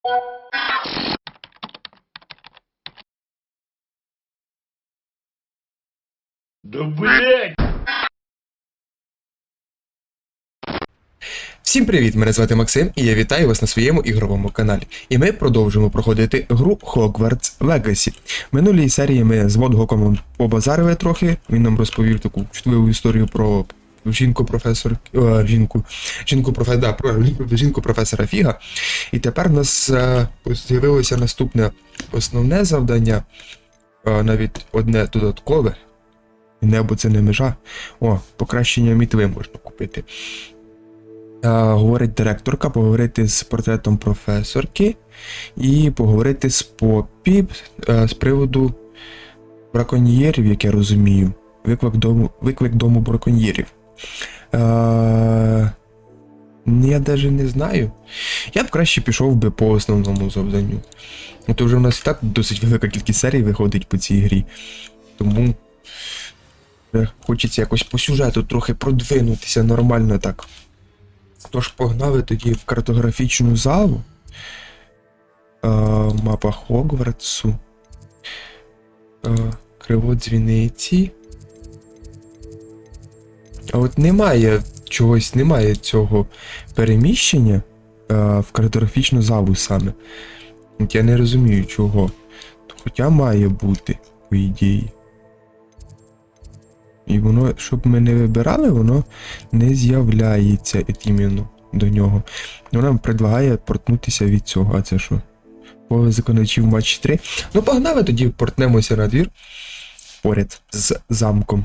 Да блять! Всім привіт, мене звати Максим, і я вітаю вас на своєму ігровому каналі. І ми продовжуємо проходити гру Hogwarts Legacy. В минулій серії ми з Водгоком побазарили трохи, він нам розповів таку чутливу історію про жінку професора Фіга. І тепер в нас з'явилося наступне основне завдання, навіть одне додаткове. Небо це не межа. О, покращення мітви можна купити. Говорить директорка, поговорити з портретом професорки і поговорити з Поппі з приводу браконьєрів, як я розумію. Виклик дому браконьєрів. Я навіть не знаю. Я б краще пішов би по основному завданню. То вже в нас і так досить велика кількість серій виходить по цій грі. Тому хочеться якось по сюжету трохи продвинутися нормально так. Тож погнали тоді в картографічну залу. Мапа Хогвартсу. Криво дзвіниці. А от немає цього переміщення в картографічну залу саме. От я не розумію чого. Хоча має бути, по ідеї. І воно, щоб ми не вибирали, воно не з'являється іменно до нього. Вона предлагає портнутися від цього. А це що? Поле законодавчів матч 3. Ну погнали тоді, портнемося на двір. Поряд з замком.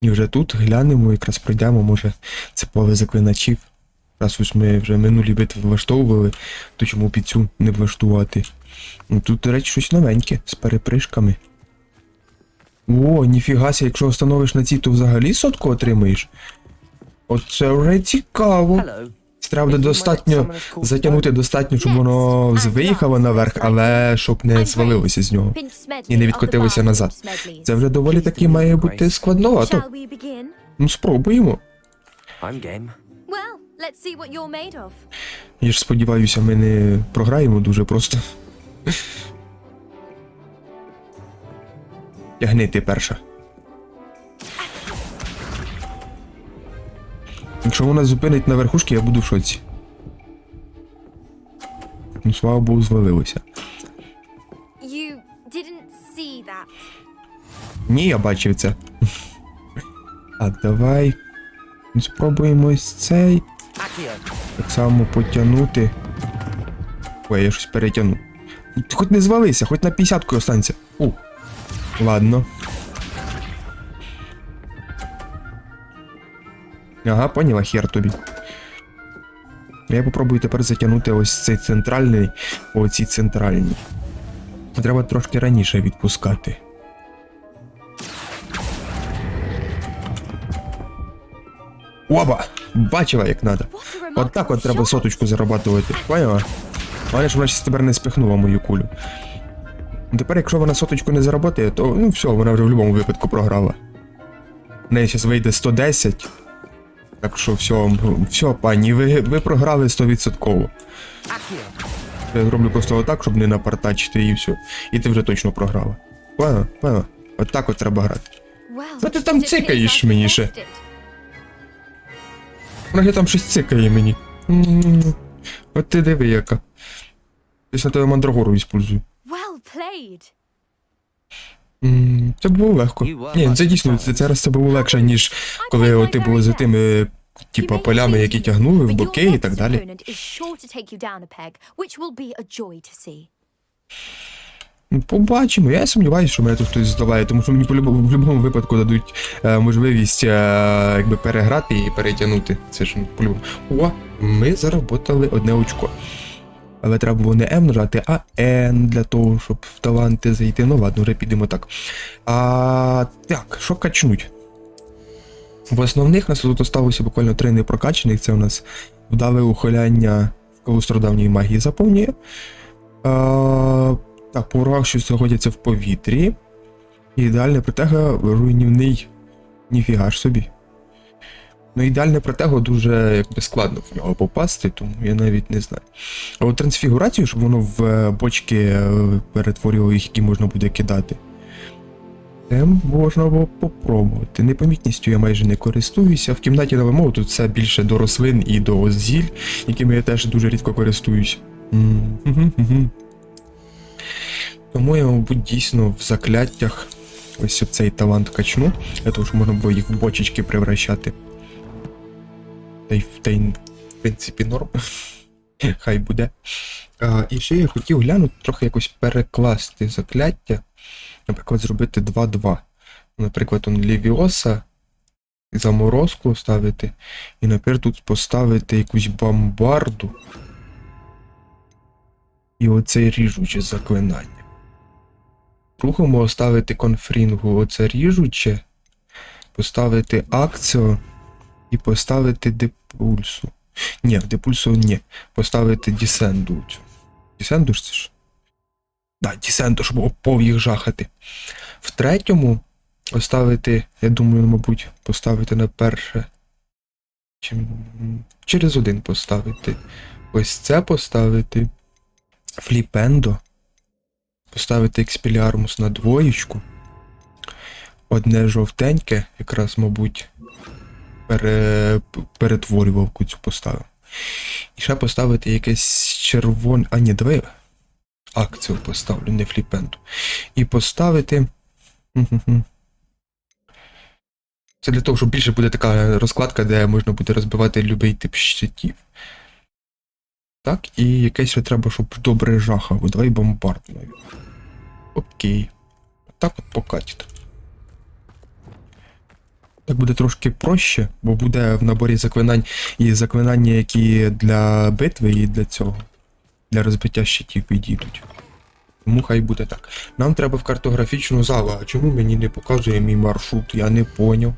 І вже тут глянемо, якраз пройдемо, може, це поле заклиначів. Раз ось ми вже минулі битви влаштовували, то чому під цю не влаштувати? Ну, тут, до речі, щось новеньке, з перепришками. О, ніфігася, якщо встановиш на цій, то взагалі сотку отримаєш. Оце вже цікаво. Треба буде достатньо затягнути достатньо, щоб воно виїхало наверх, але щоб не звалилося з нього. І не відкотилося назад. Це вже доволі таки має бути складновато. Ну спробуємо. Я ж сподіваюся, ми не програємо дуже просто. Тягни ти перша. Якщо вона зупинить на верхушці, я буду в шоці. Ну, слава Богу, звалилося. Ні, я бачив це. А давай спробуємо ось цей. Так само потягнути. Ой, я щось перетягну. Хоч не звалися, хоч на 50-ку останься. Ладно. Ага, поняла, хер тобі. Я попробую тепер затягнути ось цей центральний, оці центральні. Треба трошки раніше відпускати. Оба! Бачила, як надо. От так от треба соточку зарабатувати. Поняла? Вона ж вона ще тепер не спихнула мою кулю. Тепер, якщо вона соточку не заработає, то, ну все, вона вже в будь-якому випадку програла. В неї зараз вийде 110. Так що все, пані, ви програли 100%. Я зроблю просто отак, щоб не напартачити і все. І ти вже точно програла. Поняла? От так от треба грати. Що ти там цикаєш мені ще? Вона там щось цикає мені. От ти диви яка. Десь на тебе мандрагору іспользую. Це було легко. Ні, це дійсно, зараз це було легше, ніж коли ти були за тими, типа, полями, які тягнули в боки і так далі. Побачимо. Я сумніваюся, що мене тут хтось здолає, тому що мені в будь-якому випадку дадуть можливість якби переграти і перетягнути. Це ж по-любому. О, ми заработали одне очко. Але треба було не М нажати, а N для того, щоб в таланти зайти. Ну ладно, вже підемо так. Так, що качнуть? В основних нас тут осталося буквально 3 непрокачаних. Це у нас вдале ухиляння в колу стародавньої магії заповнює. Так, по ворогах, що знаходяться в повітрі. Ідеальне притяга руйнівний. Ніфіга ж собі. Ну, ідеальне протего дуже якби складно в нього попасти, тому я навіть не знаю. А от трансфігурацію, щоб воно в бочки перетворювало їх, які можна буде кидати. Це можна було попробувати. Непомітністю я майже не користуюся. В кімнаті новому тут все більше до рослин і до зіль, якими я теж дуже рідко користуюсь. Тому я, мабуть, дійсно в закляттях ось цей талант качну, для того, щоб можна було їх в бочечки превращати. Та й, в принципі, норм. Хай буде. І ще я хотів глянути, трохи якось перекласти закляття. Наприклад, зробити 2-2. Наприклад, Левіоса, заморозку ставити. І, наприклад, тут поставити якусь бомбарду. І оце ріжуче заклинання. Другому оставити конфрінгу оце ріжуче. Поставити акціо. І поставити депульсу. Ні, депульсу ні. Поставити дісенду. Дісенду ж це ж? Да, дісенду, щоб пов їх жахати. В третьому поставити, я думаю, мабуть, поставити на перше. Через один поставити. Ось це поставити. Фліпендо. Поставити експіліармус на двоєчку. Одне жовтеньке, якраз, мабуть, перетворювавку цю поставив. І ще поставити якесь червоне... А ні, давай акцію поставлю, не фліпенду. І поставити... Це для того, щоб більше буде така розкладка, де можна буде розбивати будь-який тип щитів. Так, і якесь ще треба, щоб добре жахало. Давай бомбард навіть. Окей. Так от покатить. Так буде трошки проще, бо буде в наборі заклинань і заклинання, які для битви і для цього. Для розбиття щитів підійдуть. Тому хай буде так. Нам треба в картографічну залу. А чому мені не показує мій маршрут? Я не поняв.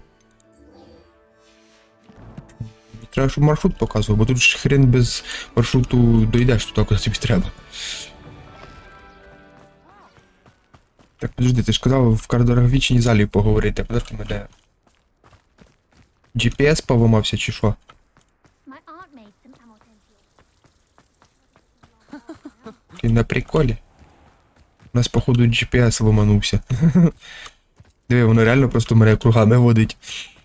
Треба, щоб маршрут показував, бо тут ж хрен без маршруту дойдеш туди, куди тобі треба. Так, подожди, ти ж казав в картографічній залі поговорити. Подожди, мене... GPS поламався чи що? Ти на приколі? У нас, походу, GPS ламанувся. Диви, воно реально просто мене кругами водить.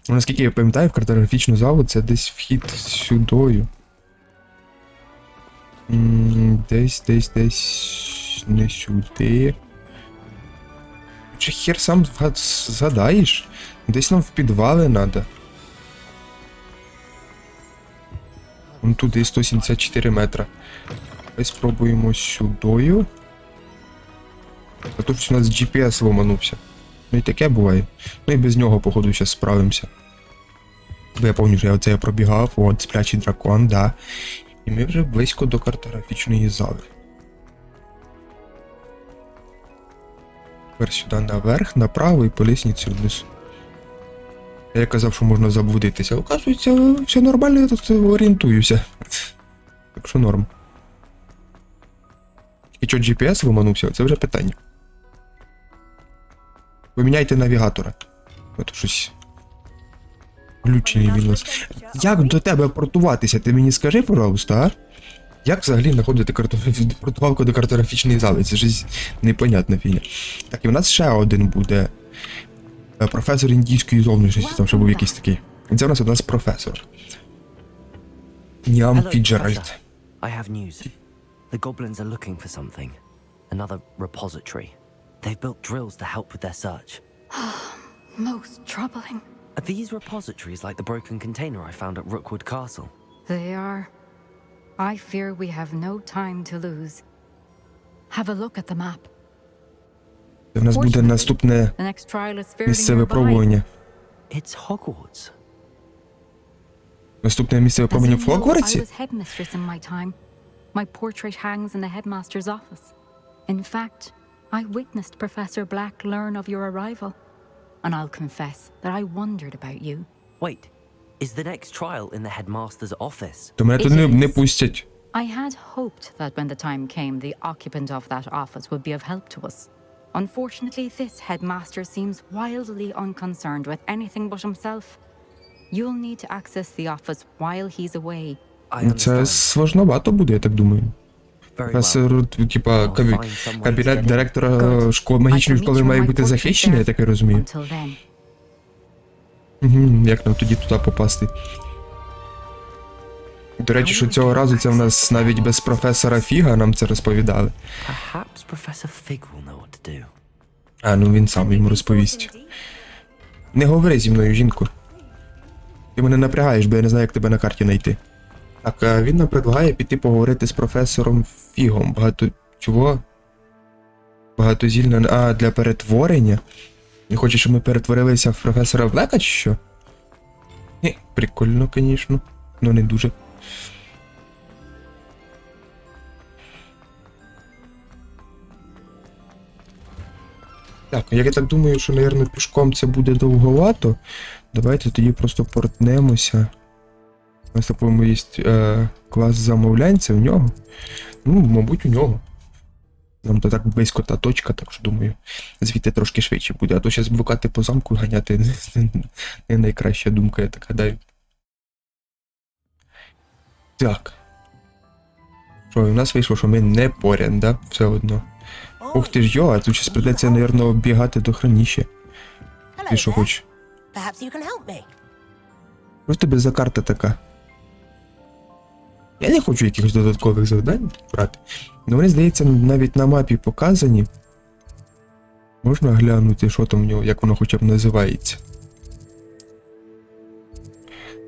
Наскільки я пам'ятаю, в картографічну залу це десь вхід сюдою. Десь не сюди. Чи хер сам згадаєш? Десь нам в підвали надо. Вон туди 174 метра. Давай спробуємо сюдою. А тут ж у нас GPS ломанувся. Ну і таке буває. Ну і без нього, походу, зараз справимося. Бо я пам'ятаю, що я оце пробігав, от, сплячий дракон, да. І ми вже близько до картографічної зали. Тепер сюди наверх, направо і по лісниці вниз. Я казав, що можна заблудитися. Оказується, все нормально, я тут орієнтуюся. Так що норм. І що GPS виманувся, це вже питання. Поміняйте навігатора. Ото щось... Глючений він у нас. Як до тебе портуватися? Ти мені скажи, пожалуйста, а? Як взагалі знаходити портувалку до картографічної зали? Це ж непонятна фігня. Так, і в нас ще один буде. Професор індійської зовнішності, там ще був якийсь такий. Це у нас професор. Ням Фіджеральд. I have news. The goblins are looking for something. Another repository. They've built drills to help with their search. Most troubling. Are these repositories like the broken container I found at Rookwood Castle? They are. I fear we have no time to lose. Have a look at the map. Це в нас буде наступне The next trial is fairly місце nearby. випробування. It's Hogwarts. Наступне місце As випробування you в know, I Хогвартсі? was headmistress in my time. My portrait hangs in the headmaster's office. In fact, I witnessed Professor Black learn of your arrival. And I'll confess that I wondered about you. Wait, is the next trial in the headmaster's office? То мене тут не пустять. I had hoped that when the time came, the occupant of that office would be of help to us. Unfortunately, this headmaster seems wildly unconcerned with anything but himself. You'll need to access the office while he's away. I Це understand. сложновато буде, я так думаю. Very well. Професор, типа, I'll find some way to кабінет get in. директора Good. магічної I can школи meet you має on my бути portrait захищений, я there. так і розумію. Until then. Угу, як нам тоді туди попасти? До речі, що цього разу це в нас навіть без професора Фіга нам це розповідали. Perhaps Professor Fig will know what to do. А, ну він сам йому розповість. Не говори зі мною, жінко. Ти мене напрягаєш, бо я не знаю, як тебе на карті знайти. Так, а він нам предлагає піти поговорити з професором Фігом. Чого? Багатозільна... А, для перетворення? Він хоче, щоб ми перетворилися в професора Блека, чи що? Ні, прикольно, звісно. Ну не дуже. Так, я так думаю, що, мабуть, пішком це буде довговато. Давайте тоді просто портнемося. У нас, по-моєму, є клас замовлянь, це в нього. Ну, мабуть, у нього. Нам то так близько та точка, так що думаю, звідти трошки швидше буде. А то зараз блукати по замку ганяти не найкраща думка, я так гадаю. Так. Що, у нас вийшло, що ми не поряд, да? Все одно. Ух ти ж, а тут зараз придеться, мабуть, бігати до храніще. Ти що хочеш? Perhaps you can help me. Що в тебе за карта така? Я не хочу якихось додаткових завдань брати. Ну, мені здається, навіть на мапі показані. Можна глянути, що там в нього, як воно хоча б називається.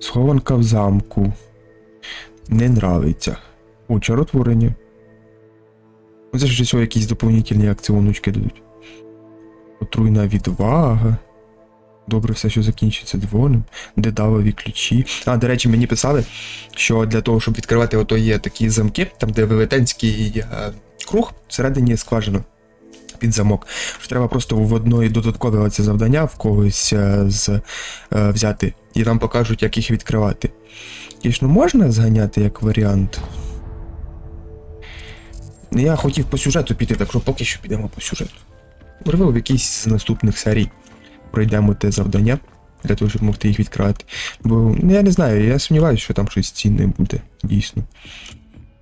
Схованка в замку. Не нравиться. О, чаротворення. Це ж все якісь доповнительні акціоночки дадуть. Отруйна відвага. Добре, все, що закінчиться дзвоном. Дедалові ключі. А, до речі, мені писали, що для того, щоб відкривати ото є такі замки, там де велетенський круг, всередині скважина під замок. Що треба просто в одної додаткове оце завдання в когось взяти. І нам покажуть, як їх відкривати. Дійсно, можна зганяти як варіант? Я хотів по сюжету піти, так що поки що підемо по сюжету. Можливо, в якійсь з наступних серій пройдемо те завдання, для того, щоб могти їх відкривати. Бо, я не знаю, я сумніваюся, що там щось цінне буде, дійсно.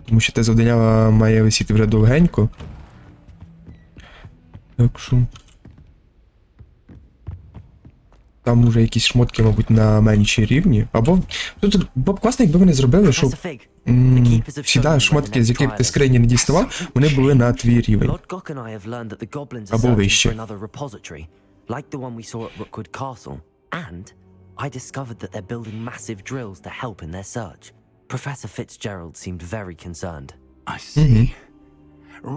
Тому що те завдання має висіти вже довгенько. Так що... Там уже якісь шмотки, мабуть, на меншій рівні. Або... Тут було б класно, якби вони зробили, щоб... Professor Fig, Всіда шмотки, з яких ти скрині не діставав, вони були на твій рівень. Lord Gok and I have learned that the goblins are Або searching вище. for another repository, like the one we saw at Rookwood Castle. And I discovered that they're building massive drills to help in their search. Professor Fitzgerald seemed very concerned. I see.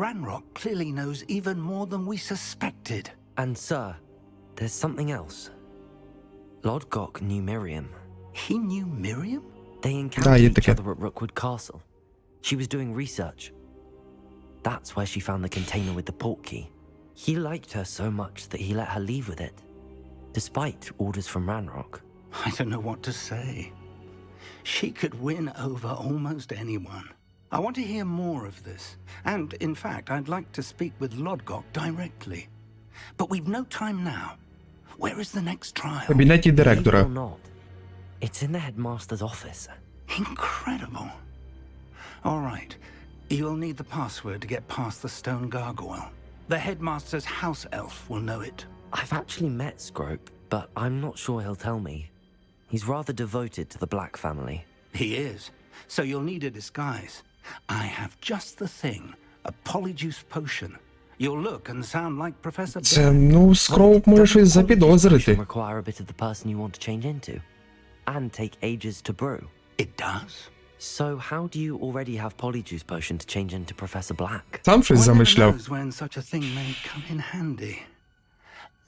Ranrock clearly knows even more than we suspected. And sir, there's something else. Lord Gok knew Miriam. He knew Miriam? They encountered є each таке. other at Rookwood Castle. She was doing research. That's where she found the container with the port key. He liked her so much that he let her leave with it, despite orders from Ranrock. I don't know what to say. She could win over almost anyone. I want to hear more of this. And, in fact, I'd like to speak with Lodgok directly. But we've no time now. Where is the next В trial? кабінеті директора. Believe it or not, it's in the headmaster's office. Incredible. All right. You'll need the password to get past the stone gargoyle. The headmaster's house elf will know it. I've actually met Scrope, but I'm not sure he'll tell me. He's rather devoted to the Black family. He is. So you'll need a disguise. I have just the thing. A polyjuice potion. You'll look and sound like Professor Це, Black. ну, Скроуп може щось Doesn't polyjuice запідозрити. potion require a bit of the person you want to change into? And take ages to brew? It does. So how do you already have polyjuice potion to change into Professor Black? Сам щось One never замишляв. knows when such a thing may come in handy.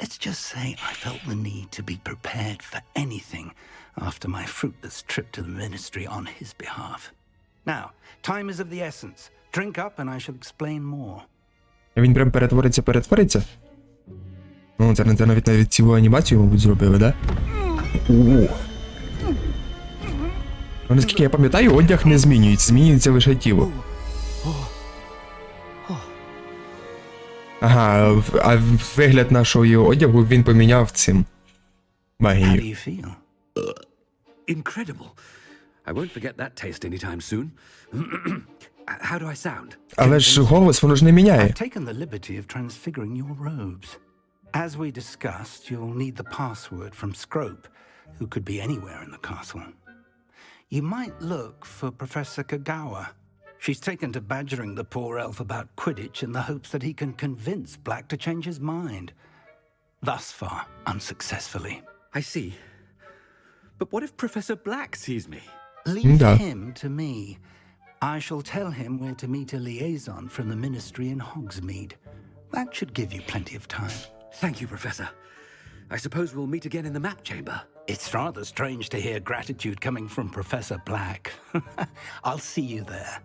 Let's just say I felt the need to be prepared for anything after my fruitless trip to the ministry on his behalf. Now, time is of the essence. Drink up and I shall explain more. Він прям перетвориться? Ну, це навіть цілу анімацію, мабуть, зробили, да? О! Ну, наскільки я пам'ятаю, одяг не змінюється, змінюється лише тіло. Ага, а вигляд нашого одягу він поміняв цим. How do Магією. you feel? Incredible. I won't forget that taste anytime soon. How do I sound? Але ж голос, воно ж не міняє. I've taken the liberty of transfiguring your robes. As we discussed, you'll need the password from Scrope, who could be anywhere in the castle. You might look for Professor Kagawa. She's taken to badgering the poor elf about Quidditch in the hopes that he can convince Black to change his mind. Thus far, unsuccessfully. I see. But what if Professor Black sees me? Leave him to me. I shall tell him where to meet a liaison from the Ministry in Hogsmeade. That should give you plenty of time. Thank you, Professor. I suppose we'll meet again in the map chamber. It's rather strange to hear gratitude coming from Professor Black. I'll see you there.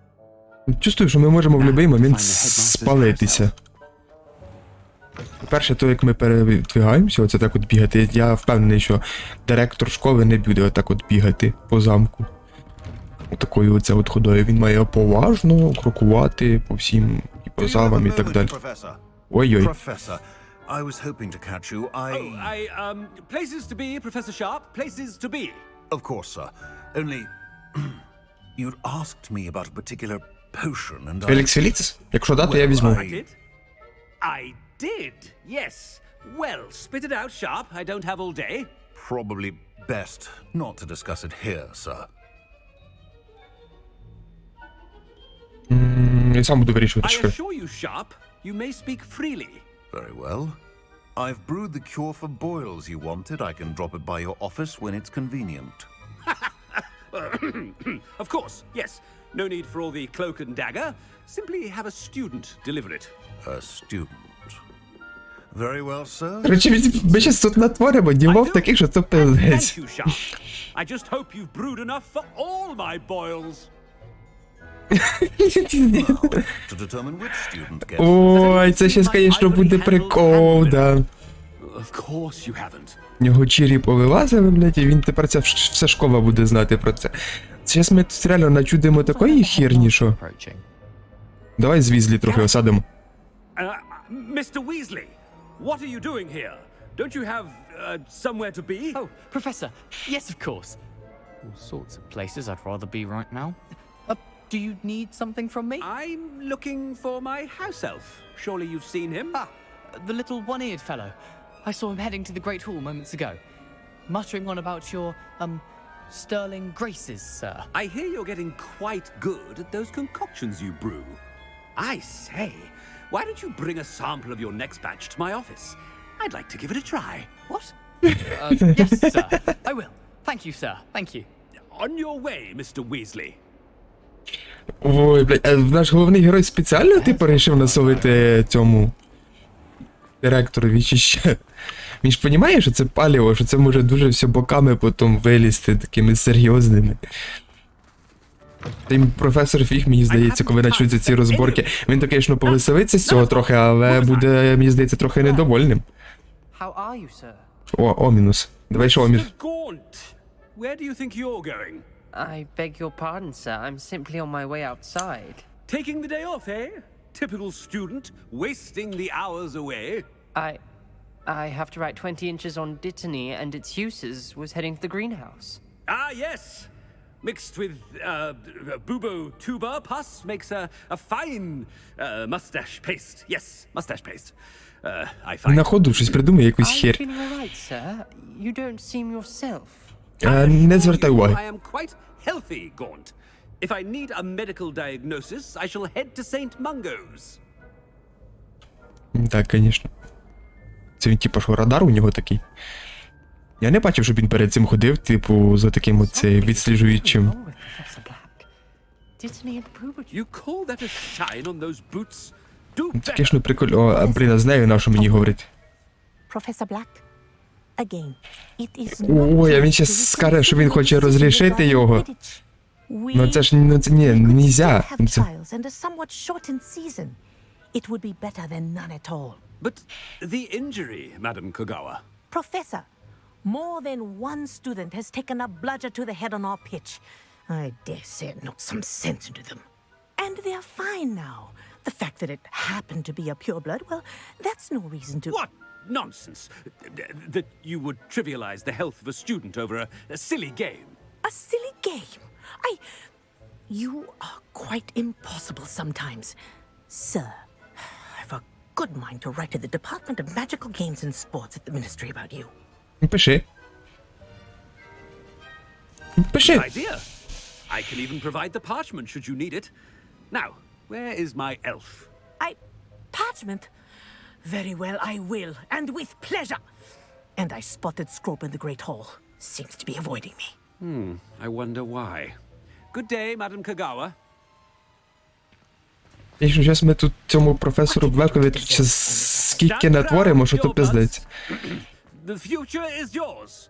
Чувствую, що ми можемо в будь-який момент спалитися. По-перше, то як ми передвигаємося, оце так от бігати, я впевнений, що директор школи не буде отак от бігати по замку. Отакою оце от ходою. Він має поважно крокувати по всім і по залам і так далі. Ой-ой. I was hoping to catch you. Places to be, Professor Sharp, places to be. Of course, sir. Only you'd asked me about a particular potion and I... Фелікс Феліцис? Якщо да, то я візьму. I did, yes. Well, spit it out, Sharp. I don't have all day. Probably best not to discuss it here, sir. Я сам буду вирішувати, I що. assure you, Sharp, you may speak freely. Very well. I've brewed the cure for boils you wanted. I can drop it by your office when it's convenient. Of course, yes. No need for all the cloak and dagger. Simply have a student deliver it. A student. Very well, sir. Короче, ми щас тут натворимо ділов таких, що то пиздець. Thank you, Sharp. I just hope you've brewed enough for all my boils. To determine which student gets... Ой, це щас, конечно, буде прикол, да. Of course you haven't. В нього чирі повилазили, блядь, і він тепер ця вся школа буде знати про це. Зараз ми тут реально начудимо такої херні, що... Давай з Візлі трохи осадимо. Mr. Weasley, what are you doing here? Don't you have somewhere to be? Oh, Professor, yes, of course. All sorts of places I'd rather be right now. Do you need something from me? I'm looking for my house elf. Surely you've seen him? Ah, the little one-eared fellow. I saw him heading to the Great Hall moments ago, muttering on about your, sterling graces, sir. I hear you're getting quite good at those concoctions you brew. I say, why don't you bring a sample of your next batch to my office? I'd like to give it a try. What? Yes, sir. I will. Thank you, sir. Thank you. On your way, Mr. Weasley. Ой, блядь, а наш головний герой спеціально, типу, вирішив насолити цьому директорові чи ще? Він ж розуміє, що це паліво, що це може дуже все боками потім вилізти такими серйозними. Та й професор Фіг, мені здається, коли почнуться ці розборки, він то, звісно, повеселиться з цього трохи, але буде, мені здається, трохи недовольним. How are you, sir? О, мінус. Давай ще мінус. Where do you think you're going? I beg your pardon, sir. I'm simply on my way outside. Taking the day off, eh? Typical student, wasting the hours away. I have to write 20 inches on Dittany and its uses. Was heading to the greenhouse. Ah, yes. Mixed with bubo tuber pus makes a fine mustache paste. Yes, mustache paste. I find. На ходу щось придумає, якусь I'm хер. feeling all right, sir. You don't seem yourself. Не звертай уваги. I am quite healthy, Gaunt. If I need a medical diagnosis, I shall head to St. Mungo's. Так, звісно. Це він, типу, що радар у нього такий. Я не бачив, щоб він перед цим ходив, типу, за таким оце відсліджуючим. You call that a shine on those boots? Do Таке ж не прикольно. О, блін, а з нею на що мені говорить? Professor Black, again, it is not Ой, а він щас скаже, що він хоче розрішити його. Ну це ж, ну це, ні, нельзя. Це... and a somewhat shortened season. It would be better than none at all. But the injury, Madam Kagawa. Professor, more than one student has taken a bludger to the head on our pitch. I dare say it knocked some sense into them. And they're fine now. The fact that it happened to be a pureblood, well, that's no reason to... What nonsense! That you would trivialize the health of a student over a silly game. A silly game. You are quite impossible sometimes. Sir, I've a good mind to write to the Department of Magical Games and Sports at the Ministry about you. Пиши. Пиши. Good idea. I can even provide the parchment should you need it. Now, where is my elf? Parchment? Very well, I will, and with pleasure. And I spotted Scrope in the Great Hall. Seems to be avoiding me. I wonder why. Good day, Madam Kagawa. Якщо зараз ми тут цьому професору Блекові скільки натворимо, що то пиздець. The future is yours.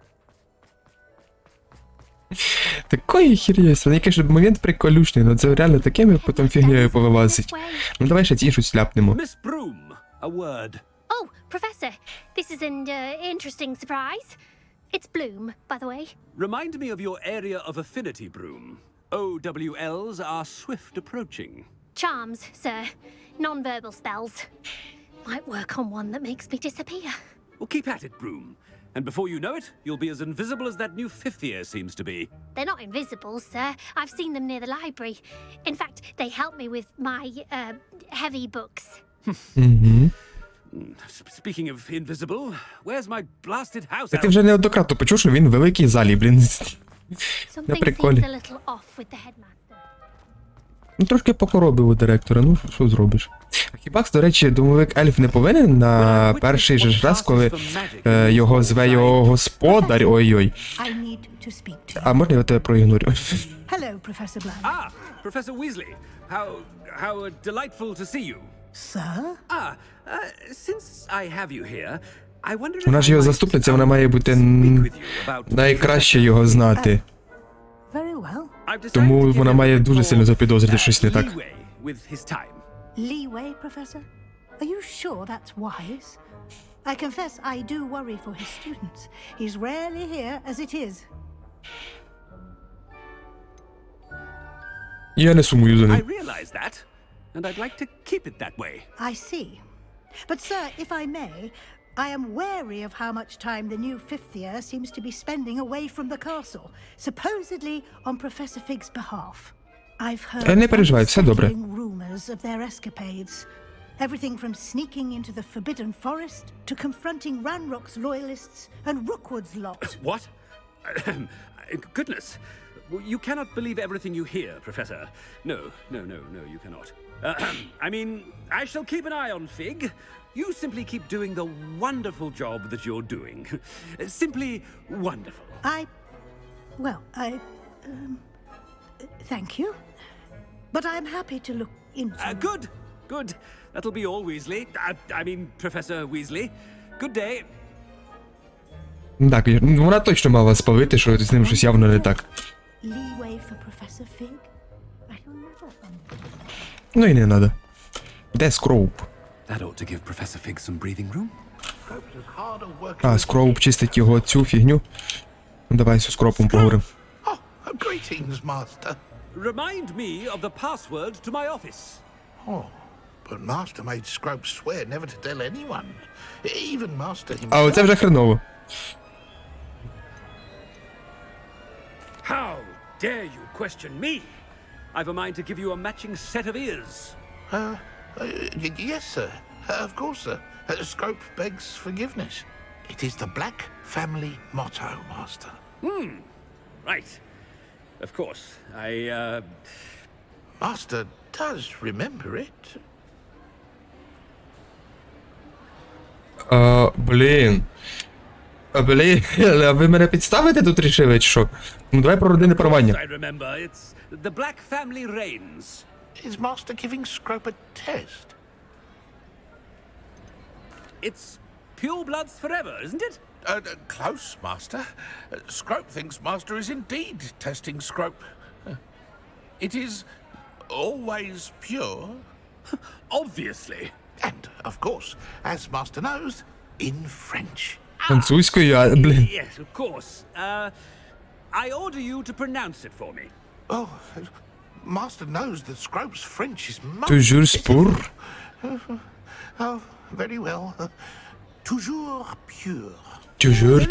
Такої херні, це якийсь момент приколюшний, ну це реально такими потім фігнею повилазить. Ну давай ще ті щось ляпнемо. Miss Broom, a word. Oh, Professor, this is an interesting surprise. It's Bloom, by the way. Remind me of your area of affinity, Broom. OWLs are swift approaching. Charms, sir. Non-verbal spells. Might work on one that makes me disappear. Well, keep at it, Broom. And before you know it, you'll be as invisible as that new fifth year seems to be. They're not invisible, sir. I've seen them near the library. In fact, they help me with my, heavy books. Speaking of invisible, where's my blasted house? Ти вже неоднократно почув, що він в великій залі, блін. Something приколі. seems a little off with the headmaster. Ну трошки покоробив у директора, ну що зробиш. А хіба, до речі, домовик ельф не повинен на перший же ж раз, коли його зве його господар, ой-ой. I need to speak to you. А можна я тебе проігнорю? Hello, Professor Black. Ah, Professor Weasley. How delightful to see you. Sir? Since I have you here, I wonder if Вона ж його заступниця, вона має бути найкраще його знати. Very well. Тому вона має дуже сильно запідозрити щось не так. Leeway, Professor? Are you sure that's wise? I confess I do worry for his students. He's rarely here as it is. Я не сумую за I ним. realize that, and I'd like to keep it that way. I see. But sir, if I may, I am wary of how much time the new fifth year seems to be spending away from the castle, supposedly on Professor Fig's behalf. I've heard Не переживай, все добре. unsettling rumors of their escapades. Everything from sneaking into the Forbidden Forest to confronting Ranrock's loyalists and Rookwood's lot. What? Goodness. You cannot believe everything you hear, Professor. No, you cannot. I mean, I shall keep an eye on Fig. You simply keep doing the wonderful job that you're doing. Simply wonderful. Thank you. But I'm happy to look into... Good. That'll be all, Weasley. I mean, Professor Weasley. Good day. Так, вона точно мала спалити, що з ним щось явно не так. Leeway for Professor Fig? I don't know. Ну і не надо. Де Скроуп? That ought to give Professor Fig some breathing room. А, Скроуп чистить його цю фігню. Ну давай з Скроупом поговоримо. Oh, greetings, Master. Remind me of the password to my office. Oh, but Master made Scrope swear never to tell anyone. Even Master himself. А оце вже хреново. How dare you question me? I've a mind to give you a matching set of ears. Yes, sir. Of course, sir. Scrope begs forgiveness. It is the Black family motto, Master. Right. Of course. Master does remember it. Блін, а ви мене підставите тут рішили, чи що? Ну давай про родинне парування. I remember. It's the Black family reigns. Is Master giving Scrope a test? It's pure bloods forever, isn't it? Close, Master. Scrope thinks Master is indeed testing Scrope. It is always pure. Obviously. And, of course, as Master knows, in French. Французькою, а, блін. Yes, of course. I order you to pronounce it for me. Oh, Master knows that Scrope's French is much... Toujours pour. Oh, very well. Toujours pure. Тюжур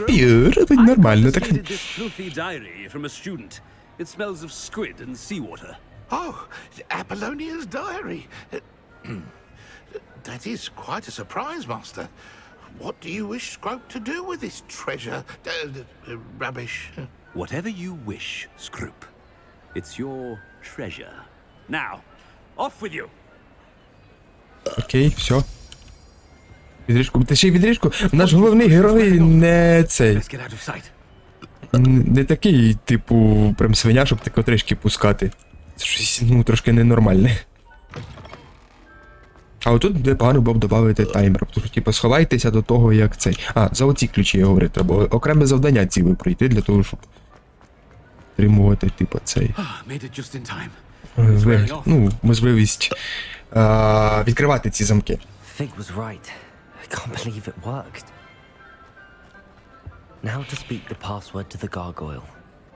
п'юр. Нормально так. This filthy diary from a student. It smells of squid and seawater. Oh, Apollonia's diary. That is quite a surprise, Master. What do you wish Scrope to do with this treasure? Rubbish. Whatever you wish, Scroop. It's your treasure. Now, off with you. Окей, все. Відріжку, ти ще й відріжку. Наш головний герой не цей. Let's get out of sight. Не такий, типу, прям свиня, щоб тако трішки пускати. Це щось, ну, трошки ненормальне. А отут непогано було б додати таймер. Тому що, типу, сховайтеся до того, як цей. А, за оці ключі я говорю, треба окреме завдання ціле пройти для того, щоб отримувати, типу, цей. Made it just in time. Ну, можливість відкривати ці замки. Fig was right. I can't believe it worked. Now to speak the password to the gargoyle.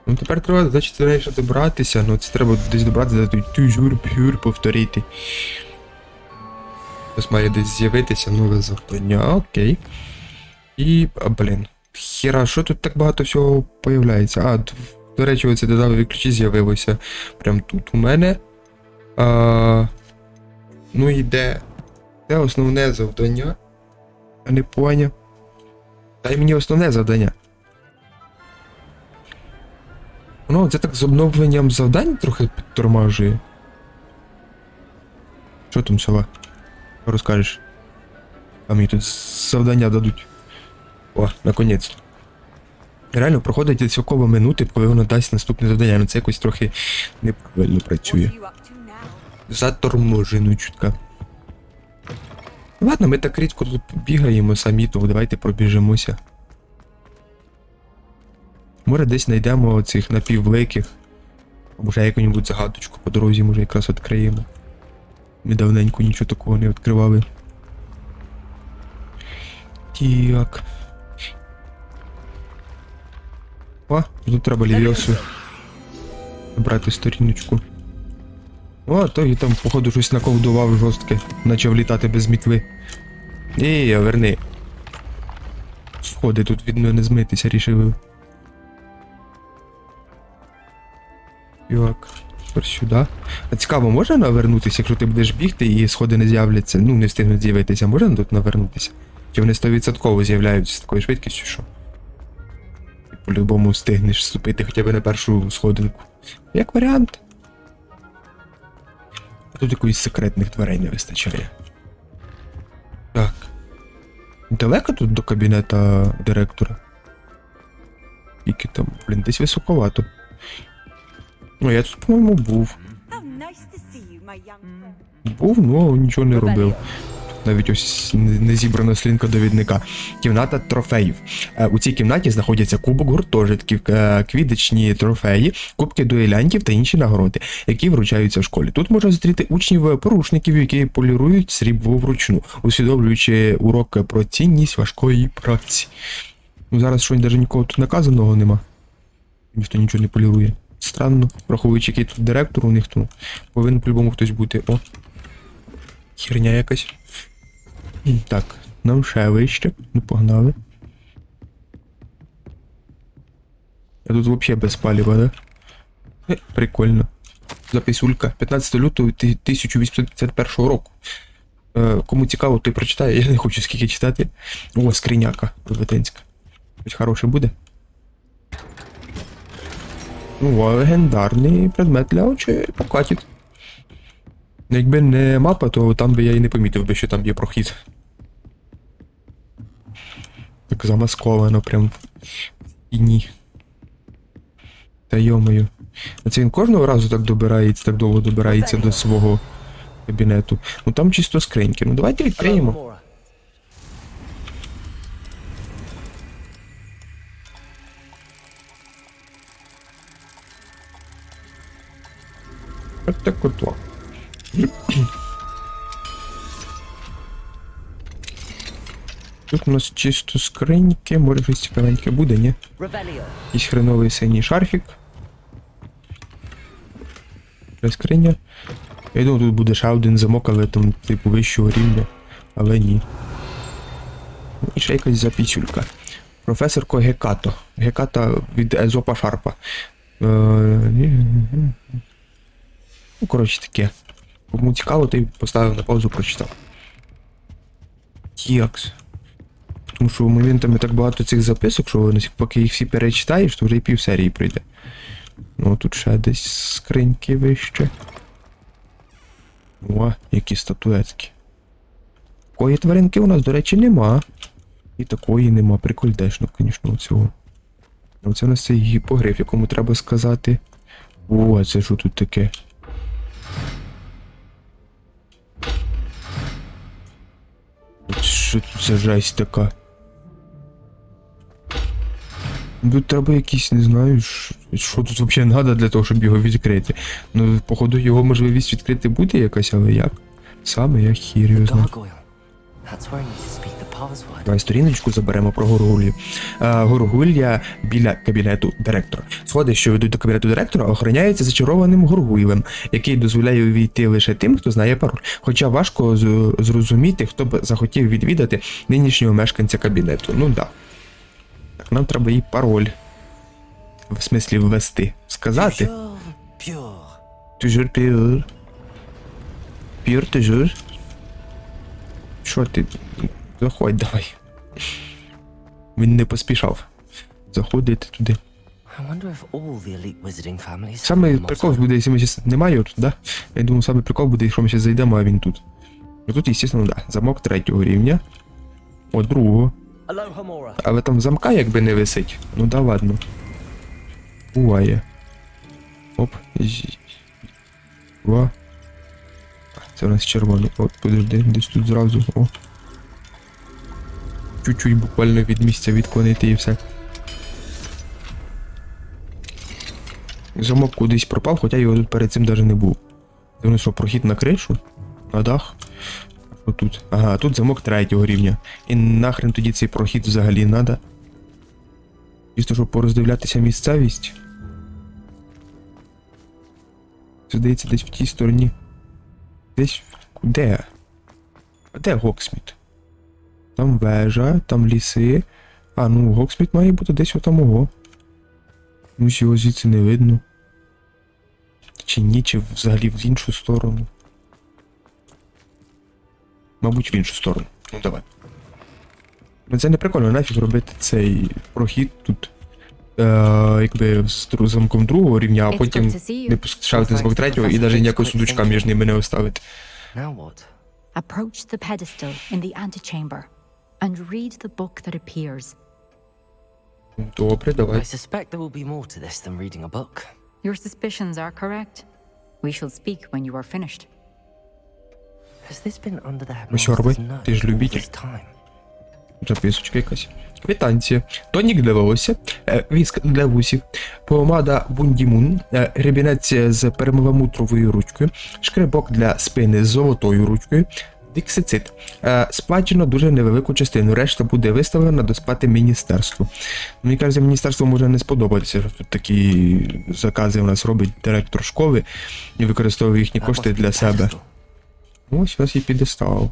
Ну тепер треба, значить, раніше добратися, ну це треба десь добратися, до той тюжур-пюр повторити. Ось має десь з'явитися нове завдання, окей. І, блін, хіра, що тут так багато всього появляється? А, до речі, оце додаткові ключі з'явилося прям тут у мене. Ну і де основне завдання? Я не поняв. Дай мені основне завдання. Ну, це так з обновленням завдань трохи підтормажує. Що там, сова? Що розкажеш? А мені тут завдання дадуть. О, наконець-то. Реально проходить цілково минути, коли воно дасть наступне завдання. Ну це якось трохи неправильно працює. Заторможено чутка. Ладно, ми так рідко тут бігаємо самі, то давайте пробіжимося. Може десь знайдемо цих напіввеликих. Або вже яку-небудь загадочку по дорозі, може якраз відкриємо. Ми давненько нічого такого не відкривали. Так. О, тут треба лівіосу брати сторіночку. О, то і там, походу, щось наковдував жорстке. Почав літати без мітли. Верни. Сходи тут від мене не змитися, рішив. Так, тепер сюди. А цікаво, можна навернутися, якщо ти будеш бігти і сходи не з'являться, ну не встигнуть з'явитися, можна тут навернутися? Чи вони 100% з'являються з такою швидкістю, що? Ти по-любому встигнеш вступити хоча б на першу сходинку. Як варіант. А тут якоїсь секретних дверей не вистачає. Так. Далеко тут до кабінета директора? Тільки там, блін, десь високовато. Ну, я тут, по-моєму, був. Був, ну, нічого не робив. Тут навіть ось не зібрана сторінка довідника. Кімната трофеїв. У цій кімнаті знаходяться кубок гуртожитків, квідичні трофеї, кубки дуелянтів та інші нагороди, які вручаються в школі. Тут можна зустріти учнів-порушників, які полірують срібло вручну, усвідомлюючи урок про цінність важкої праці. Ну, зараз що, навіть нікого тут наказаного нема. Ніхто нічого не полірує. Странно, враховуючи, який тут директор у них, то повинен по-любому хтось бути. О, херня якась. Так, нам ще вище. Ну, погнали. Я тут взагалі без паліва, да? Прикольно. Записулька. 15 лютого 1851 року. Кому цікаво, той прочитає. Я не хочу скільки читати. О, скриняка велетенська. Щось хороше буде. Ну, легендарний предмет для очей покатить. Якби не мапа, то там би я і не помітив би, що там є прохід. Так замасковано прям в тіні. Та йомою. А це він кожного разу так добирається, так довго добирається до свого кабінету. Ну там чисто скриньки. Ну давайте відкриємо. Ось так от. Тут у нас чисто скриньки, може щось цікавеньке буде, ні? Якийсь хреновий синій шарфік. Скриня. Я думаю, тут буде ще один замок, але там типу вищого рівня. Але ні. І ще якась запісюлька. Професорко Гекато. Геката від Езопа Шарпа. Ну, коротше таке. Кому цікаво, то й поставив на паузу, прочитав. Тікс. Тому що моментами так багато цих записок, що поки їх всі перечитаєш, то вже й пів серії пройде. Ну, тут ще десь скриньки вище. О, які статуетки. Такої тваринки у нас, до речі, нема. І такої нема. Прикольдешно, звісно, оцього. Оце у нас цей гіпогриф, якому треба сказати. О, це що тут таке? Що тут за жесть така? Тут треба якісь, не знаю, що тут взагалі треба для того, щоб його відкрити. Ну, походу, його можливість відкрити буде якась, але як? Саме я хір його знаю. Давай сторіночку заберемо про горгулью. Горгулля біля кабінету директора. Сходи, що ведуть до кабінету директора, охороняються зачарованим горгуйлем, який дозволяє увійти лише тим, хто знає пароль. Хоча важко зрозуміти, хто б захотів відвідати нинішнього мешканця кабінету. Ну да. Так, нам треба і пароль. В смислі ввести. Сказати. Toujours pure. Pure toujours. Що ти? Заходь, давай. Він не поспішав заходити туди. Саме прикол буде, якщо ми зараз немає його тут, да? Я думаю, саме прикол буде, якщо ми зараз зайдемо, а він тут. Ну тут, звісно, да. Замок 3-го рівня. О, 2-го. Але там замка якби не висить. Ну да ладно. Буває. Оп. Два. Це у нас червоний. От, подожди, десь тут зразу. О. Чуть-чуть буквально від місця відклонити і все. Замок кудись пропав, хоча його тут перед цим навіть не був. Це що, прохід на кришу? На дах? Отут. Ага, тут замок 3-го рівня. І нахрен тоді цей прохід взагалі надо. Чисто, щоб пороздивлятися місцевість. Це, здається, десь в тій стороні. Десь... Де? А де Гоксміт? Там вежа, там ліси. А, ну, Гоксміт має бути десь отам ого. Ну, його звідси не видно. Чи ні, чи взагалі в іншу сторону. Мабуть, в іншу сторону. Ну, давай. Це не прикольно, нафіг робити цей прохід тут, якби з замком 2-го рівня, а потім не пускати замок 3-го і навіть ніякого сундучка між ними не оставити. Approach the pedestal in the antechamber and read the book that appears. Добре, давай. I suspect there will be more to this than reading a book. Your suspicions are correct. We shall speak when you are finished. Has this been under the Мосьорбий, headmaster's nose ти ж all любитель. this time? Записочка якась. Квитанція. Тонік для волосся, віск для вусів, помада Бундімун, гребінець з перламутровою ручкою, шкребок для спини з золотою ручкою, диксицит. Сплачено дуже невелику частину, решта буде виставлена до сплати міністерству. Мені кажеться, міністерство може не сподобатися, що тут такі закази у нас робить директор школи і використовує їхні кошти для себе. Ось ось і підестав.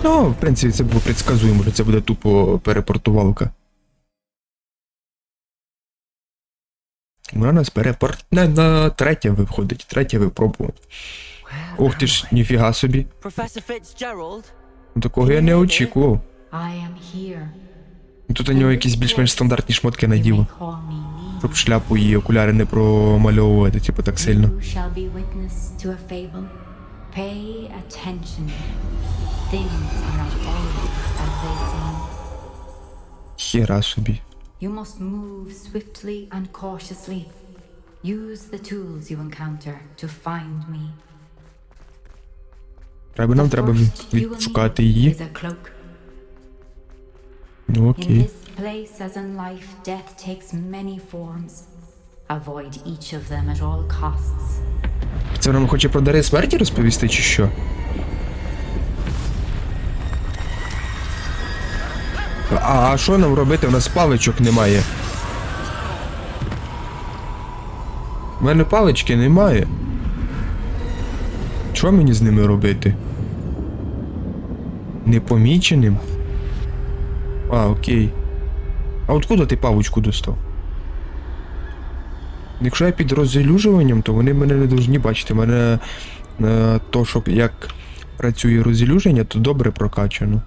Ну, в принципі, це було предсказуємо, що це буде тупо перепортувалка. Вона нас на третє виходить, третє випробувати. Ох ти ж, ніфіга собі. Такого я не очікував. Тут у нього якісь більш-менш стандартні шмотки наділо. Щоб шляпу і окуляри не промальовувати, типу, так сильно. Хіра собі. You must move swiftly and cautiously. Use the tools you encounter to find me. Нам треба відшукати її. Ну, окей. In this place as in life, death takes many forms. Avoid each of them at all costs. Це нам хоче про Дари смерті розповісти, чи що? А що нам робити? У нас паличок немає. У мене палички немає. Що мені з ними робити? Непоміченим? А, окей. А откуда ти павочку достав? Якщо я під розілюжуванням, то вони мене не повинні бачити. Мене то, щоб як працює розілюження, то добре прокачано.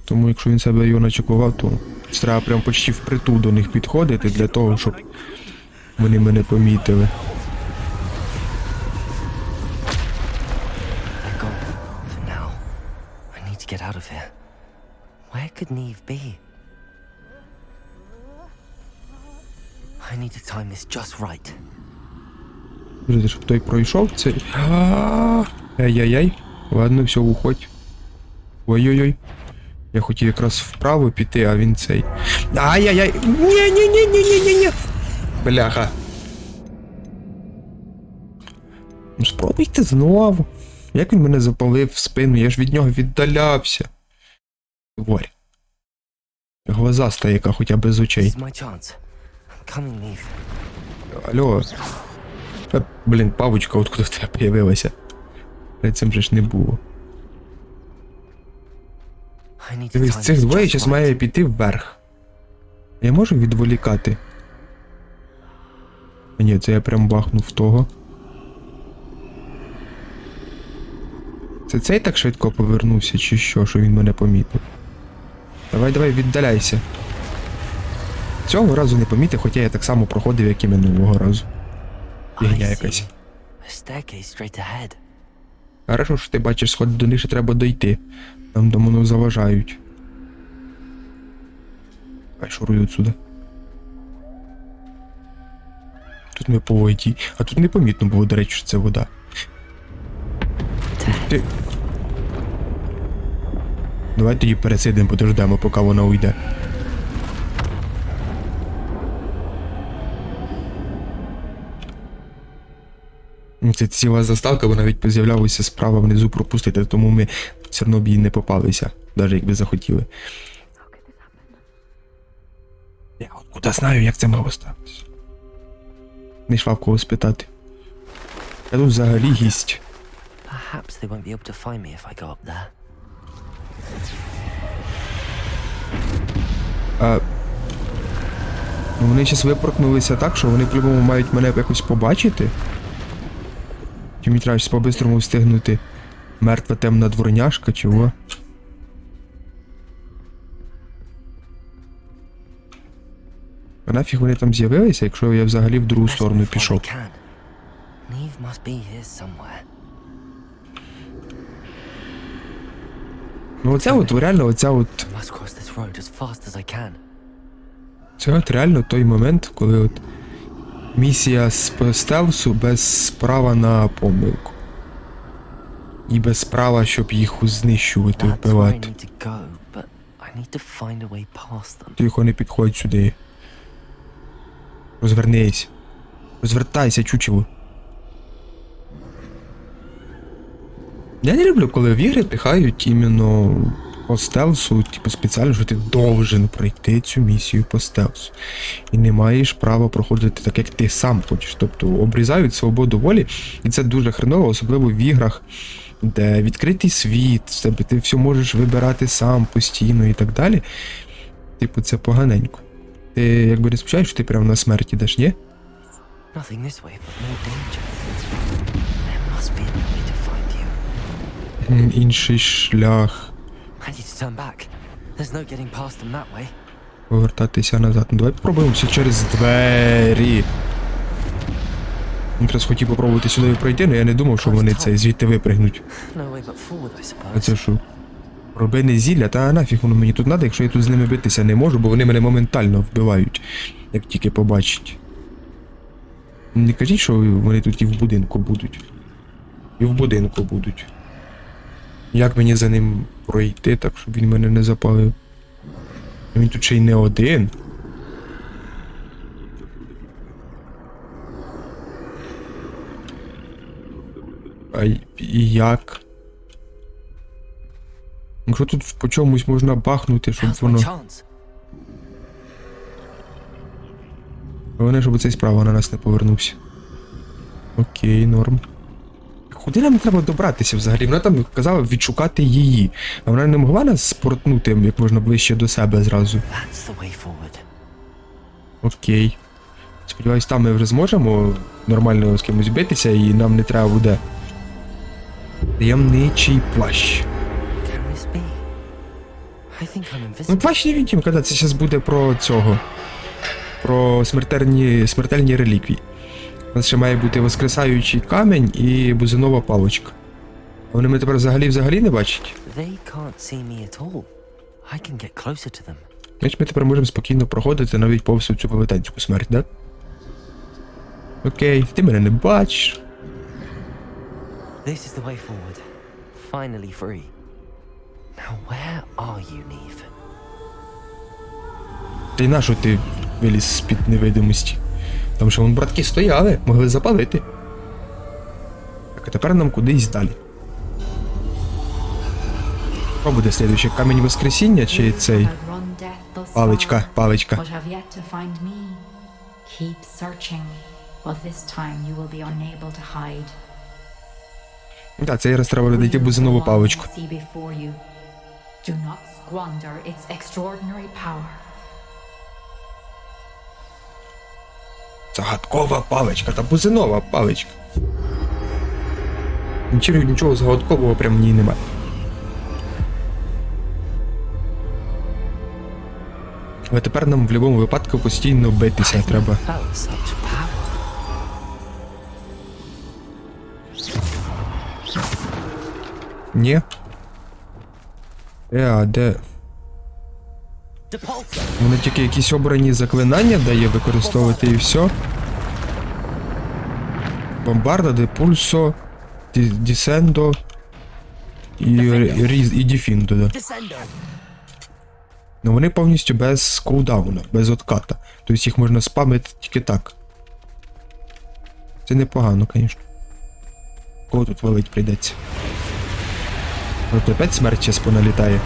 Тому якщо він себе його начекував, то треба прям почти впритул до них підходити для того, щоб вони мене помітили. Get out of here. Where could Neve be? I need to time this just right. Подожди, щоб той пройшов цей. Ай-яй-яй. Ладно, все, уходь. Ой-ой-ой. Я хотів якраз вправо піти, а він цей. Ай-яй-яй. Ні-ні-ні-ні-ні-ні-ні. Бляха. Ну спробуйте знову. Як він мене запалив в спину, я ж від нього віддалявся. Тварь. Глазаста яка, хоча без очей. Алло. Блін, павочка откуда в тебе появилася. Перед цим же ж не було. Дивись, цих двоє зараз має піти вверх. Я можу відволікати? А ні, це я прям бахнув того. Це цей так швидко повернувся, чи що він мене помітив? Давай, віддаляйся. Цього разу не помітив, хоча я так само проходив, як і минулого разу. Фігня якась. Хорошо, що ти бачиш, сходи до них ще треба дойти. Там до мене заважають. Хай шурую отсюда. Тут ми по воді. А тут непомітно було, до речі, що це вода. Ти... Давай тоді пересидимо, подождемо, поки вона уйде. Це ціла заставка, вона навіть з'являлася справа внизу пропустити, тому ми все одно б їй не попалися, навіть якби захотіли. Я откуда знаю, як це мало статися. Не йшла в кого спитати. Я тут взагалі гість. Perhaps they won't be able to find me if I go up there. Вони зараз випоркнулися так, що вони по-любому мають мене якось побачити. Чи мені треба по-бистрому встигнути мертва темна дворняшка, чого? А нафіг вони там з'явилися, якщо я взагалі в другу сторону пішов? Ну оце от реально, оця от... Це от реально той момент, коли от місія з стелсу без права на помилку. І без права, щоб їх знищувати, вбивати. Тихо, не підходь сюди. Розвернись. Розвертайся, чучело. Я не люблю, коли в ігри пихають іменно по стелсу, типу спеціально, що ти должен пройти цю місію по стелсу. І не маєш права проходити так, як ти сам хочеш. Тобто обрізають свободу волі, і це дуже хреново, особливо в іграх, де відкритий світ, ти все можеш вибирати сам постійно і так далі. Типу, це поганенько. Ти якби не спочатку, що ти прямо на смерті йдеш, ні? Інший шлях. Повертатися назад. Ну, давай попробуємося через двері. Якраз хотів попробувати сюди пройти, але я не думав, що вони це звідти випригнуть. А це що? Робине зілля? Та нафіг воно мені тут треба, якщо я тут з ними битися не можу, бо вони мене моментально вбивають, як тільки побачать. Не кажіть, що вони тут і в будинку будуть. І в будинку будуть. Як мені за ним пройти, так, щоб він мене не запалив? Він тут ще й не один. А і як? Якщо тут по чомусь можна бахнути, щоб воно... Головне, щоб цей справа на нас не повернувся. Окей, норм. Куди нам треба добратися взагалі? Вона там казала відшукати її. А вона не могла нас спортнути як можна ближче до себе зразу. That's the way forward. Окей. Сподіваюсь, там ми вже зможемо нормально з кимось битися і нам не треба буде. Таємничий плащ. Can this be? I think I'm Ну, invisible. плащ не він, коли це зараз буде про цього. Про смертельні реліквії. У нас ще має бути воскресаючий камінь і бузинова паличка. А вони мене тепер взагалі не бачать. They can't see me at all. I can get closer to them. Значить, ми тепер можемо спокійно проходити навіть повз цю велетенську смерть, да? Окей, ти мене не бачиш. This is the way forward. Finally free. Now where are you, Neve? Та й нащо ти виліз з-під невидимості? Тому що вон братки стояли, могли запалити. Так, а тепер нам кудись далі. Що буде слідуючий? Камінь Воскресіння чи цей? Паличка. But have yet to find me. Keep searching, but this time you will be unable to hide. Так, цей раз треба знайти бузинову паличку. See before you. Do not squander its extraordinary power. Загадкова паличка та бузинова паличка. Нічого загадкового прям в ній немає. Але тепер нам в будь-якому випадку постійно битися треба. Felt such power. Ні? А де? Вона тільки якісь обрані заклинання дає використовувати і все. Бомбарда, депульсо, дісендо і діфіндо, да. Ну вони повністю без кулдауна, без отката. Тобто їх можна спамити тільки так. Це непогано, звісно. Кого тут валить прийдеться? От опять смерть зараз поналітає.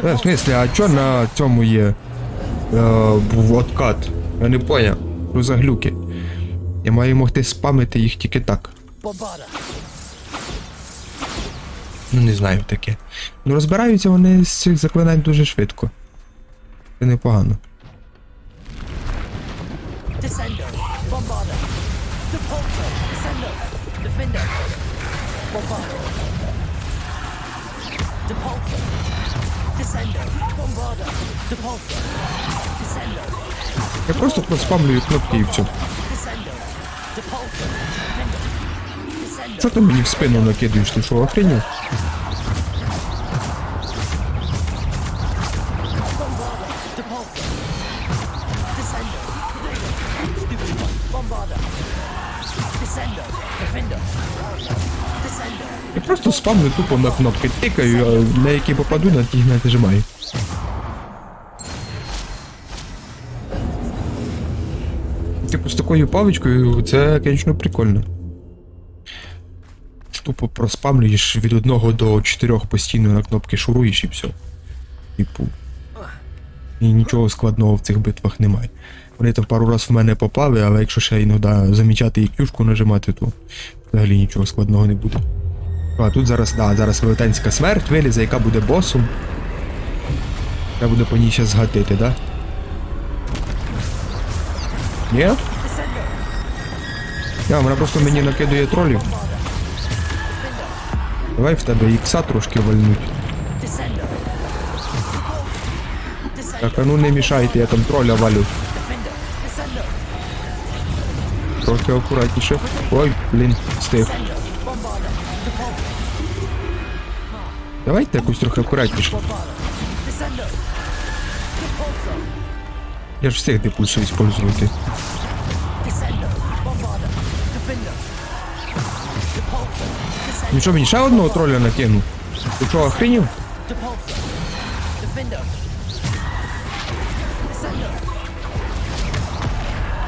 В смислі, а чо на цьому є був откат? Я не поняв. Що за глюки? Я маю могти спамити їх тільки так. Ну не знаю таке. Ну розбираються вони з цих заклинань дуже швидко. Це непогано. Я просто проспамлюю кнопки і все. Що ти мені в спину накидуєш? Ти що, охренів? Я просто спамлю тупо на кнопки, тикаю, а на які попаду, на ті не нажимаю. Типу з такою паличкою це, звісно, прикольно. Тупо проспамлюєш від 1 до 4 постійно на кнопки шуруєш і все. Типу. І нічого складного в цих битвах немає. Вони там пару раз в мене попали, але якщо ще іноді замічати і кюшку нажимати, то взагалі нічого складного не буде. А тут зараз, да, зараз велетенська смерть вилізе, яка буде босом. Треба буде по ній ще згатити, да? Ні? Вона просто мені накидує тролів. Давай в тебе ікса трошки вальнуть. Так, а ну не мішайте, я там троля валю. Трохи акуратніше. Ой, блін, встиг. Давайте якось трохи акуратніше. Я ж встиг депульсу використовувати. Ну що, мені ще одного троля накину? Ти що, охренів?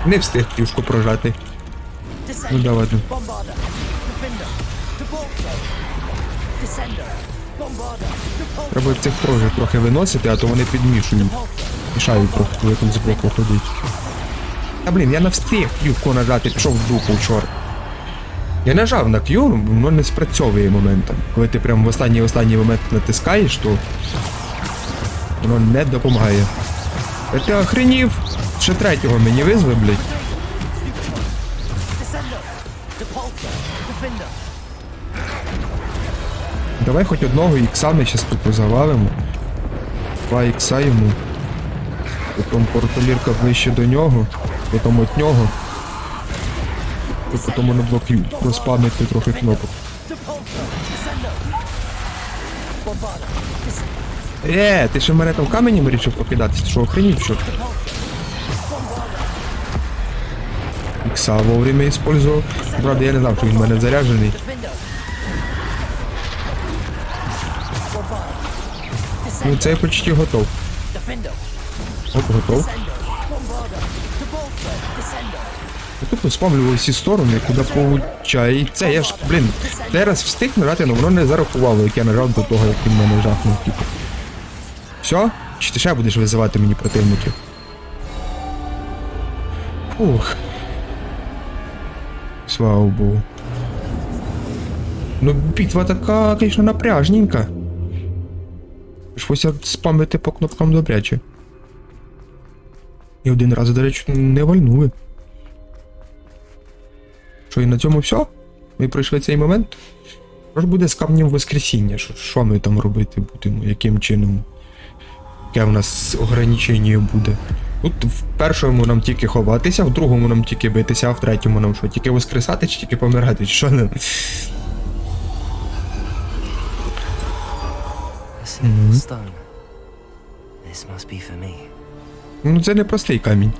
Не встиг кішку прожати. Ну да ладно. Треба цих прожив трохи виносити, а то вони підмішують. Мішають трохи, коли тут збоку ходить. Та блін, я не встиг Q нажати, пішов в дупу, чорт. Я нажав на Q, воно не спрацьовує моментом. Коли ти прям в останній момент натискаєш, то воно не допомагає. Ти охренів? Ще третього мені визви, блядь. Давай хоч одного ікса ми щас тупо завалимо. 2 ікса йому. Потім порталірка ближче до нього. Потім от нього. І потім на блоки розпаднути трохи кнопок. Ти ще мене там каменем вирішив покидатись? Ти що, охренів, що? Ікса вовремя использував. Правда, я не знав, що він в мене заряджений. Ну, це я почти готов. Оп, готов. Я тупо спамлював всі сторони, куди получається. Я ж, блін, зараз встиг нажати, але воно не зарахувало, як я нажав до того, як він мене жахнув, типу. Все? Чи ти ще будеш визивати мені противників? Фух. Слава Богу. Ну, битва така, звісно, напряжненька. Прийшлося спамити по кнопкам добряче. І один раз, до речі, не вальнули. Що, і на цьому все? Ми пройшли цей момент? Що ж буде з камнем воскресіння? Що ми там робити будемо? Яким чином? Яке в нас ограничення буде? Тут в першому нам тільки ховатися, в другому нам тільки битися, а в третьому нам що? Тільки воскресати чи тільки помирати? Чи що нам? Ну це не простий камінь.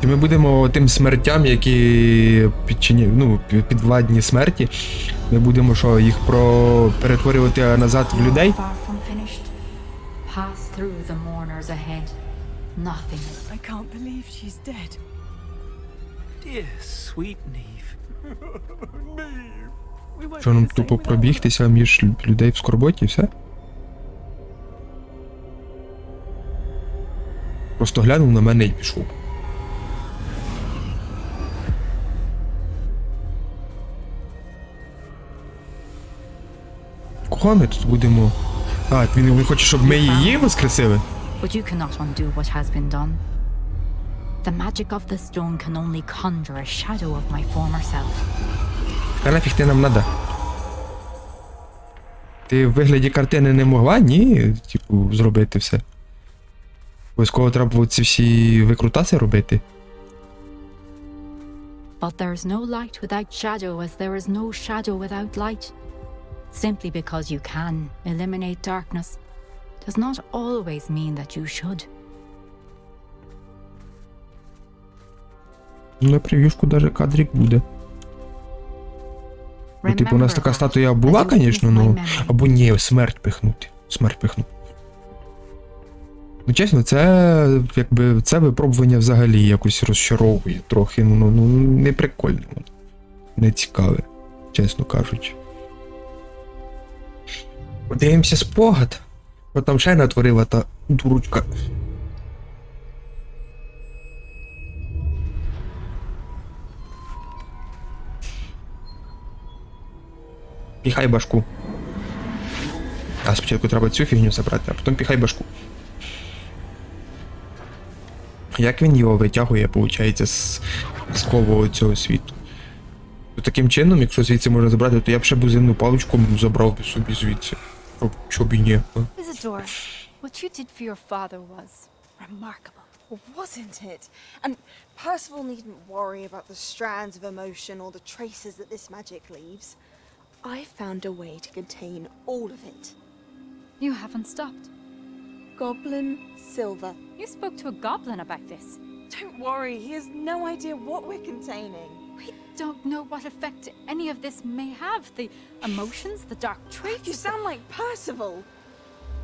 І ми будемо тим смертям, які підвладні смерті, ми будемо що, їх перетворювати назад в людей? I can't believe she's dead. Dear sweet Neve. Що нам тупо пробігтися між людей в скорботі і все? Просто глянув на мене і пішов. Кого ми тут будемо? А, він хоче, щоб ми її воскресили? But you cannot undo what has been done. The magic of the stone can only conjure a shadow of my former self. Та нафіг ти нам надо? Ти в вигляді картини не могла? Ні, типу, зробити все. Обов'язково треба було ці всі викрутаси робити. But there is no light without shadow as there is no shadow without light. Simply because you can eliminate darkness does not always mean that you should. На прев'юшку даже кадрик буде. Ну, типу, у нас така статуя була, звісно, ну, або ні, смерть пихнути. Смерть пихнути. Ну, чесно, це, якби, це випробування взагалі якось розчаровує трохи, ну, не прикольне, не цікаве, чесно кажучи. Подивимося спогад. Бо там ще натворила та дурочка. Піхай башку. А спочатку треба цю фігню забрати, а потім піхай башку. Як він його витягує, виходить, з кового цього світу? То таким чином, якщо звідси можна забрати, то я б ще бузинну паличку забрав би собі звідси. Щоб і ні. Isidore, what you did for your father was remarkable. Wasn't it? And Percival needn't worry about the strands of emotion or the traces that this magic leaves. I found a way to contain all of it. You haven't stopped. Goblin Silver. You spoke to a goblin about this. Don't worry, he has no idea what we're containing. We don't know what effect any of this may have. The emotions, the dark traits. You sound like Percival.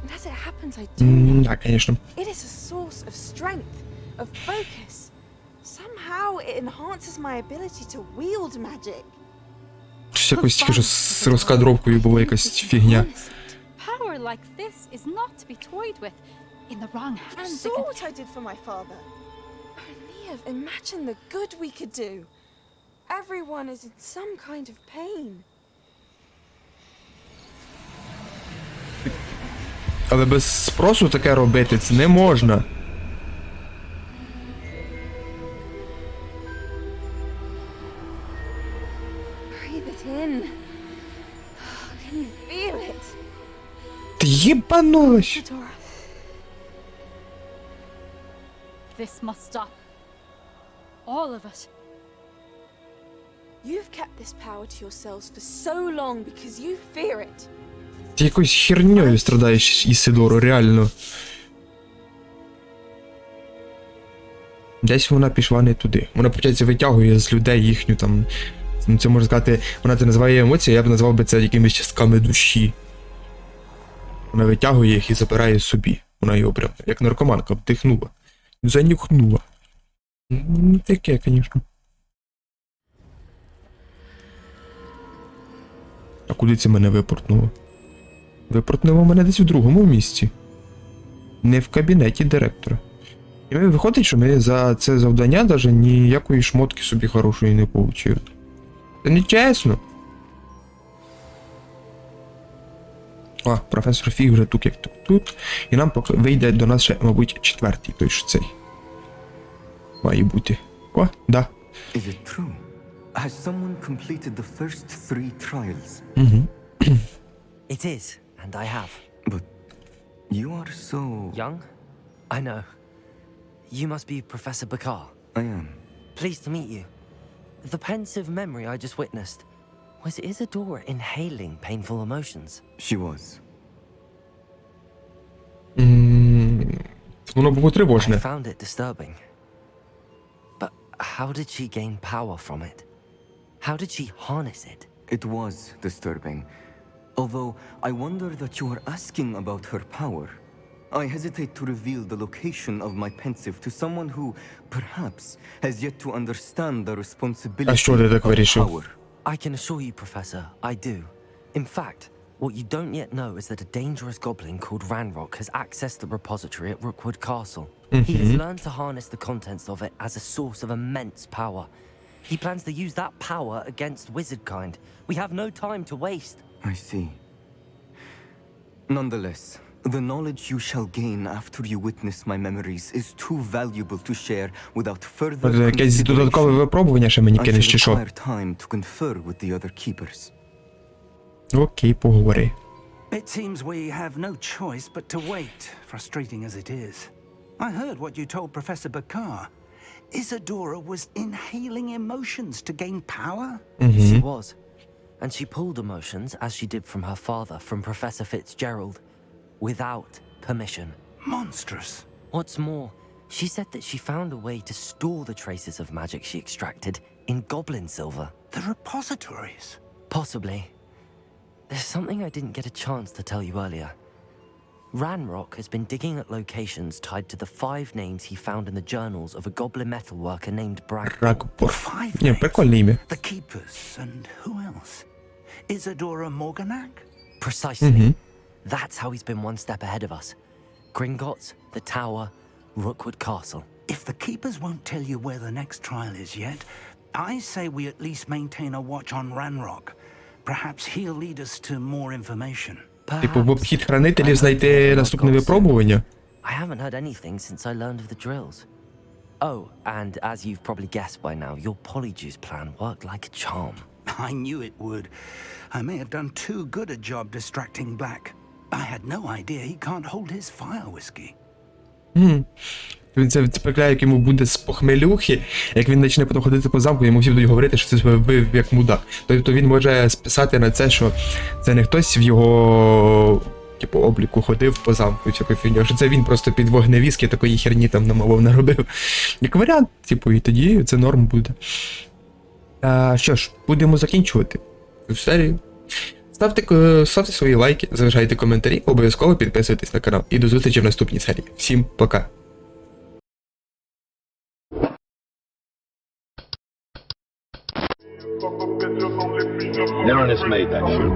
And as it happens, I do know. Да, конечно. It is a source of strength, of focus. Somehow it enhances my ability to wield magic. Щось якось тільки що з розкадровкою була якась фігня. Power like this is not to be toyed with. In the wrong You hands, it saw can... what I did for my father. Only imagine the good we could do. Everyone is in some kind of pain. Але без спросу таке робити це не можна. Breathe it in. Can you feel it? Ти їбанулась. This must stop. All of it. You've kept this power to yourselves for so long because you fear it. Ти якоюсь херньою страдаєш, Ісидоро, реально. Десь вона пішла не туди. Вона, виходить, витягує з людей їхню там... Це можна сказати, вона це називає емоції, я б назвав би це якимись частками душі. Вона витягує їх і забирає собі. Вона його прям, як наркоманка, вдихнула. Занюхнула. Таке, звісно. А куди це мене випортнуло? Випортнуло мене десь в другому місці. Не в кабінеті директора. І виходить, що ми за це завдання навіть ніякої шмотки собі хорошої не отримали. Це не чесно. О, професор Фіг вже тут, як тут. І нам поки вийде до нас ще, мабуть, четвертий, той ж цей. Має бути. О, да. Is it true? Has someone completed the first 3 trials? It is, and I have. But you are so... Young? I know. You must be Professor Bakar. I am. Pleased to meet you. The pensive memory I just witnessed. Was Isadora inhaling painful emotions? She was. Воно було тривожне. I found it disturbing. But how did she gain power from it? How did she harness it? It was disturbing. Although I wonder that you are asking about her power. I hesitate to reveal the location of my pensive to someone who, perhaps, has yet to understand the responsibility of power. I can assure you, Professor, I do. In fact, what you don't yet know is that a dangerous goblin called Ranrock has accessed the repository at Rookwood Castle. He has learned to harness the contents of it as a source of immense power. He plans to use that power against wizardkind. We have no time to waste. I see. Nonetheless, the knowledge you shall gain after you witness my memories is too valuable to share without further якесь додаткове випробування ще мені кинеш, чи що? time to confer with the other keepers. Окей, поговори. It seems we have no choice but to wait, frustrating as it is. I heard what you told Professor Bakar. Isadora was inhaling emotions to gain power? She was. And she pulled emotions, as she did from her father, from Professor Fitzgerald, without permission. Monstrous. What's more, she said that she found a way to store the traces of magic she extracted in goblin silver. The repositories? Possibly. There's something I didn't get a chance to tell you earlier. Ranrock has been digging at locations tied to the 5 names he found in the journals of a goblin metalworker named Bragpor. 5 Ні, прикольне ім'я. The keepers and who else? Isadora Morganac? Precisely. That's how he's been one step ahead of us. Gringotts, the Tower, Rookwood Castle. If the keepers won't tell you where the next trial is yet, I say we at least maintain a watch on Ranrock. Perhaps he'll lead us to more information. Типу, в обхід хранителів знайти наступне випробування? I haven't heard anything since I learned of the drills. Oh, and as you've probably guessed by now, your polyjuice plan worked like a charm. I knew it would. I may have done too good a job distracting Black. I had no idea he can't hold his fire whiskey. Він це відправляє, як йому буде з похмелюхи, як він почне потім ходити по замку, йому всі будуть говорити, що це себе вбив як мудак. Тобто він може списати на це, що це не хтось в його типу, обліку ходив по замку і всякою фігньою, що це він просто під вогневіски такої херні там намовив, наробив. Як варіант, типу, і тоді це норм буде. Що ж, будемо закінчувати цю серію. Ставте свої лайки, залишайте коментарі, обов'язково підписуйтесь на канал. І до зустрічі в наступній серії. Всім пока! Darren has made that shoe.